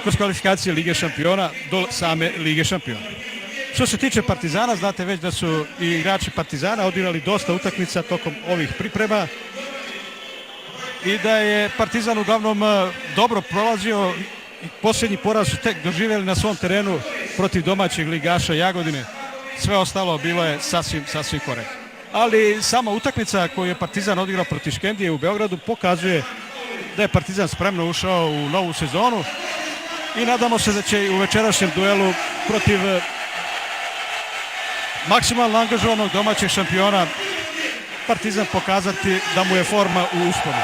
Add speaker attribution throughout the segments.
Speaker 1: kroz kvalifikacije Lige šampiona do same Lige šampiona. Što se tiče Partizana, znate već da su i igrači Partizana odigrali dosta utakmica tokom ovih priprema i da je Partizan uglavnom dobro prolazio. Posljednji poraz su tek doživjeli na svom terenu protiv domaćeg ligaša Jagodine. Sve ostalo bilo je sasvim korektno. Ali sama utakmica koju je Partizan odigrao protiv Škendije u Beogradu pokazuje da je Partizan spremno ušao u novu sezonu i nadamo se da će u večerašnjem duelu protiv maksimalno angažovanog domaćeg šampiona Partizan pokazati da mu je forma u usponu.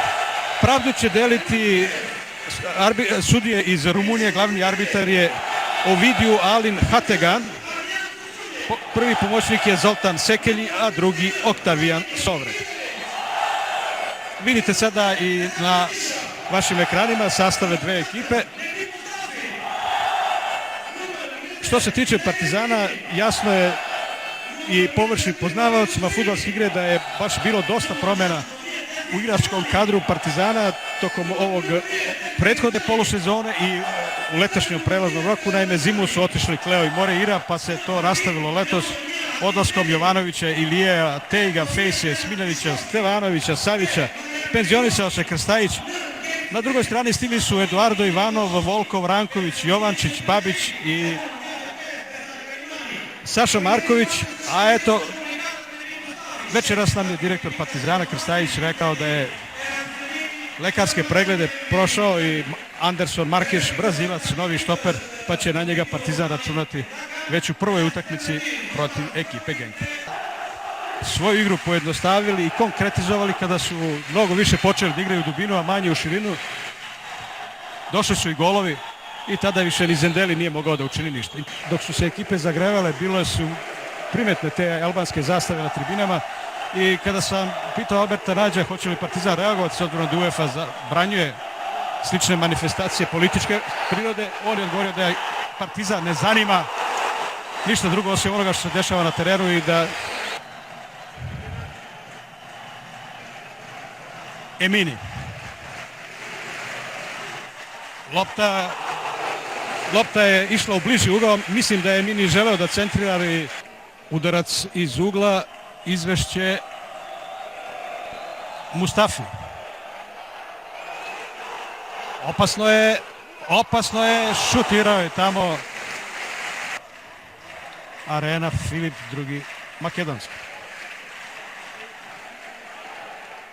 Speaker 1: Pravdu će deliti sudije iz Rumunije, glavni arbitar je Ovidiu Alin Hategan, prvi pomoćnik je Zoltan Sekelji, a drugi Oktavijan Sovred. Vidite sada i na vašim ekranima sastave dve ekipe. Što se tiče Partizana, jasno je i površnim poznavaocima fudbalske igre da je baš bilo dosta promjena u igračkom kadru Partizana tokom ovog prethodne polusezone i u letošnjem prelaznom roku. Naime, zimu su otišli Kleo i Moreira, pa se to nastavilo letos odlaskom Jovanovića, Ilijeja, Tejga, Fejse, Smiljanića, Stevanovića, Savića, penzionisao se Krstajić. Na drugoj strani stigli su Eduardo Ivanov, Volkov, Ranković, Jovančić, Babić i Saša Marković, a eto, večeras nam je direktor Partizana Krstajić rekao da je lekarske preglede prošao i Anderson Markeš, Brazilac, novi štoper, pa će na njega Partizan računati već u prvoj utakmici protiv ekipe Genka. Svoju igru pojednostavili i konkretizovali kada su mnogo više počeli da igraju u dubinu, a manje u širinu. Došli su i golovi i tada više ni Zendeli nije mogao da učini ništa. Dok su se ekipe zagrevale, bilo su primetne te albanske zastave na tribinama i kada sam pitao Alberta Nađa hoće li Partizan reagovati s obzirom da UEFA zabranjuje slične manifestacije političke prirode, on je odgovorio da je Partizan ne zanima ništa drugo osim onoga što se dešava na terenu i da Emini. Lopta je išla u bliži ugao, mislim da je Emini želeo da centrira, ali udarac iz ugla izvešće Mustafi. Opasno je, šutirao je tamo Arena Filip II Makedonski.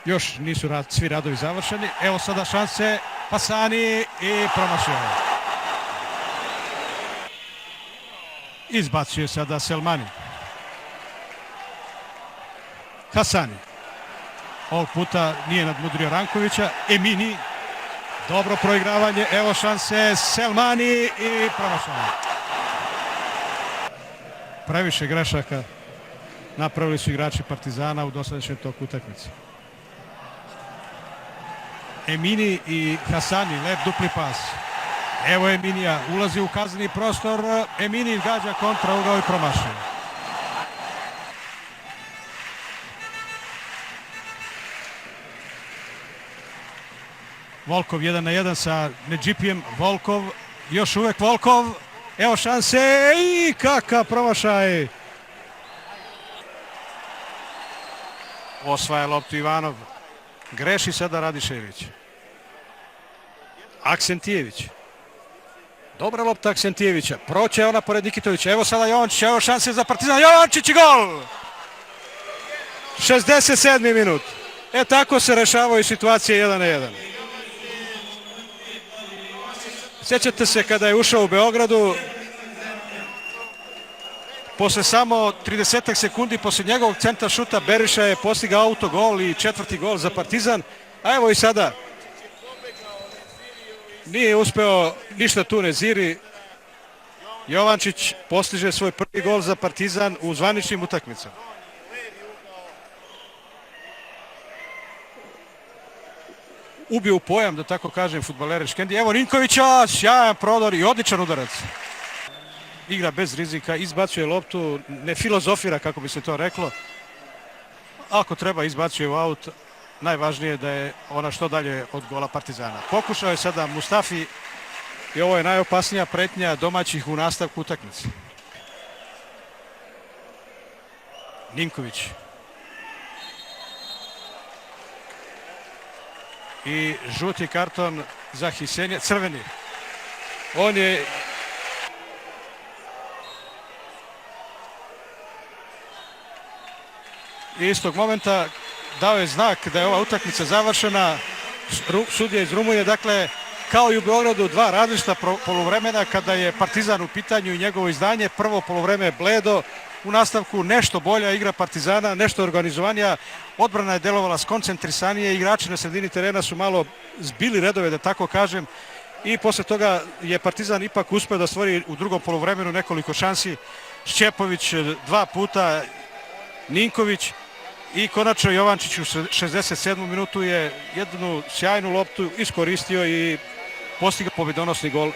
Speaker 1: Još nisu svi radovi završeni. Evo sada šanse Pasani i promašio je. Izbacuje sada Selmani. Hasani. Ovog puta nije nadmudrio Rankovića. Emini. Dobro proigravanje. Evo šanse Selmani i promašanje. Previše grešaka napravili su igrači Partizana u dosadašnjem toku utakmice. Emini i Hasani, lep dupli pas. Evo Eminija, ulazi u kazneni prostor. Emini gađa kontra ugao i promašuje. Volkov 1 na 1 sa Nedžipijem. Volkov, još uvek Volkov. Evo šanse i kakav promašaj. Osvaja loptu Ivanov. Greši sada Radišević. Aksentijević. Dobra lopta Aksentijevića. Proće ona pored Nikitovića. Evo sada Jovančić. Evo šanse za Partizan. Jovančić i gol! 67. minut. Tako se rešavaju situacije 1 na 1. Sjećate se kada je ušao u Beogradu, posle samo 30 sekundi posle njegovog centra šuta Beriša je postigao autogol i 4. gol za Partizan. A evo i sada nije uspeo ništa tu Neziri. Jovančić postiže svoj prvi gol za Partizan u zvaničnim utakmicama. Ubio u pojam, da tako kažem, fudbalere Škendije. Evo Ninkovića, sjajan prodor i odličan udarac. Igra bez rizika, izbacuje loptu, ne filozofira, kako bi se to reklo. Ako treba, izbacuje u aut. Najvažnije je da je ona što dalje od gola Partizana. Pokušao je sada Mustafi I ovo je najopasnija pretnja domaćih u nastavku utakmice. Ninković. I žuti karton za Hisenija, crveni. On je istog momenta dao je znak da je ova utakmica završena. Sudija iz Rumunije, dakle, kao i u Beogradu, dva različita poluvremena kada je Partizan u pitanju i njegovo izdanje. Prvo poluvreme bledo, u nastavku nešto bolja igra Partizana, nešto organizovanija, odbrana je delovala skoncentrisanije, igrači na sredini terena su malo zbili redove, da tako kažem, i posle toga je Partizan ipak uspeo da stvori u drugom poluvremenu nekoliko šansi. Šćepović 2 puta, Ninković i konačno Jovančić u 67. minutu je jednu sjajnu loptu iskoristio i postigao pobedonosni gol.